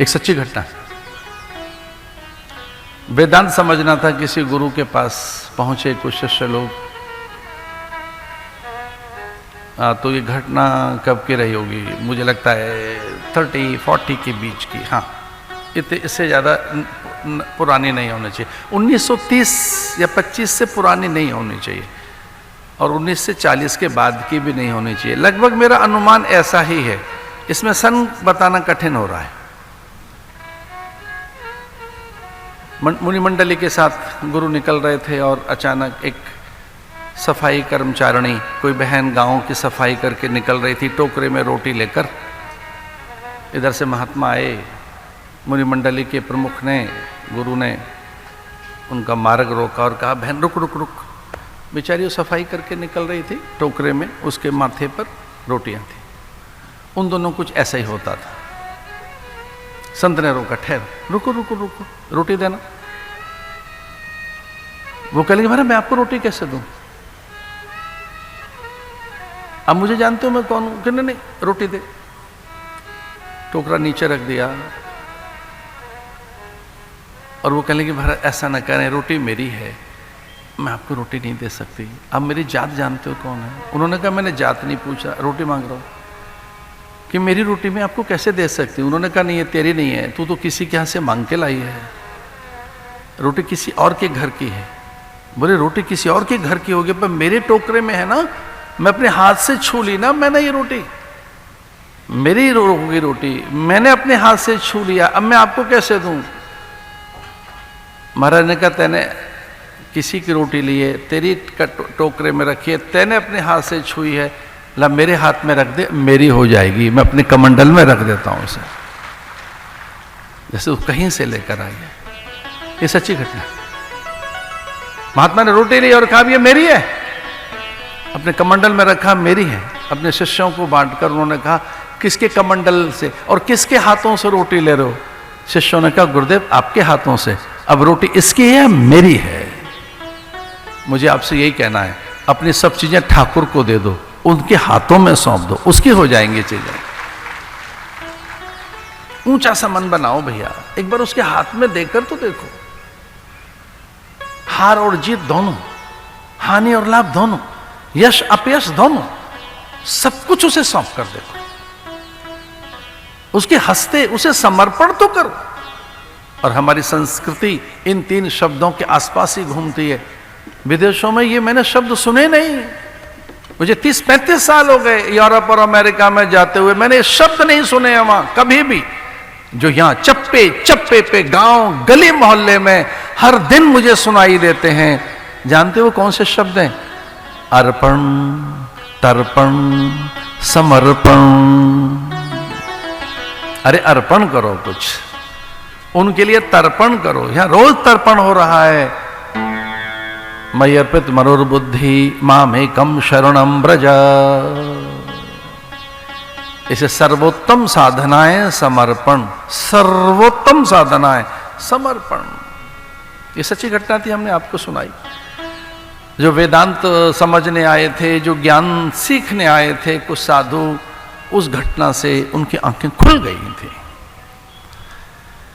एक सच्ची घटना। वेदांत समझना था, किसी गुरु के पास पहुंचे कुछ शिष्य लोग। तो ये घटना कब की रही होगी, मुझे लगता है 30-40 के बीच की। हाँ, इससे ज़्यादा पुरानी नहीं होनी चाहिए। 1930 या 25 से पुरानी नहीं होनी चाहिए, और 1940 के बाद की भी नहीं होनी चाहिए। लगभग मेरा अनुमान ऐसा ही है, इसमें सन बताना कठिन हो रहा है। मुनि मंडली के साथ गुरु निकल रहे थे, और अचानक एक सफाई कर्मचारिणी, कोई बहन गांव की सफाई करके निकल रही थी टोकरे में रोटी लेकर। इधर से महात्मा आए, मुनि मंडली के प्रमुख ने, गुरु ने उनका मार्ग रोका और कहा, बहन रुक रुक रुक। बेचारी वो सफाई करके निकल रही थी, टोकरे में उसके माथे पर रोटियां थी। उन दोनों कुछ ऐसा ही होता था। संत ने रोका, ठहर, रुको रुको रुको, रोटी देना। वो कह लगी, महाराज मैं आपको रोटी कैसे दूं, अब मुझे जानते हो मैं कौन हूं? कि नहीं, रोटी दे। टोकरा नीचे रख दिया, और वो कह लगी, महाराज ऐसा ना करें, रोटी मेरी है, मैं आपको रोटी नहीं दे सकती। अब मेरी जात जानते हो कौन है? उन्होंने कहा, मैंने जात नहीं पूछा, रोटी मांग रहा हूं। कि मेरी रोटी मैं आपको कैसे दे सकती हूँ? उन्होंने कहा, नहीं ये तेरी नहीं है, तू तो किसी के यहाँ से मांग के लाई है, रोटी किसी और के घर की है। बोले, रोटी किसी और के घर की होगी, पर मेरे टोकरे में है ना, मैं अपने हाथ से छू ली ना मैंने ये रोटी, मेरी होगी रोटी, मैंने अपने हाथ से छू लिया, अब मैं आपको कैसे दूं? महाराज ने कहा, तेने किसी की रोटी ली है, तेरी टोकरे में रखी है, तेने अपने हाथ से छुई है, ला मेरे हाथ में रख दे, मेरी हो जाएगी, मैं अपने कमंडल में रख देता हूं उसे। जैसे वो कहीं से लेकर आई है। ये सच्ची घटना। महात्मा ने रोटी ली और कहा, ये मेरी है, अपने कमंडल में रखा, मेरी है। अपने शिष्यों को बांटकर उन्होंने कहा, किसके कमंडल से और किसके हाथों से रोटी ले रहे हो? शिष्यों ने कहा, गुरुदेव आपके हाथों से। अब रोटी इसकी है, मेरी है। मुझे आपसे यही कहना है, अपनी सब चीजें ठाकुर को दे दो, उनके हाथों में सौंप दो, उसकी हो जाएंगी चीजें। ऊंचा सा मन बनाओ भैया, एक बार उसके हाथ में देकर तो देखो। हार और जीत दोनों, हानि और लाभ दोनों, यश अपयश दोनों, सब कुछ उसे सौंप कर देखो। उसके हस्ते उसे समर्पण तो करो। और हमारी संस्कृति इन 3 शब्दों के आसपास ही घूमती है। विदेशों में ये मैंने शब्द सुने नहीं। मुझे 30-35 साल हो गए यूरोप और अमेरिका में जाते हुए, मैंने ये शब्द नहीं सुने हैं वहां कभी भी, जो यहां चप्पे चप्पे पे, गांव गली मोहल्ले में हर दिन मुझे सुनाई देते हैं। जानते हो कौन से शब्द हैं? अर्पण, तर्पण, समर्पण। अरे अर्पण करो कुछ, उनके लिए तर्पण करो। यहां रोज तर्पण हो रहा है। मयि अर्पित मनोर्बुद्धि मामेकम शरणम व्रज। इसे सर्वोत्तम साधनाएं समर्पण, सर्वोत्तम साधनाएं समर्पण। ये सच्ची घटना थी, हमने आपको सुनाई। जो वेदांत समझने आए थे, जो ज्ञान सीखने आए थे कुछ साधु, उस घटना से उनकी आंखें खुल गई थी।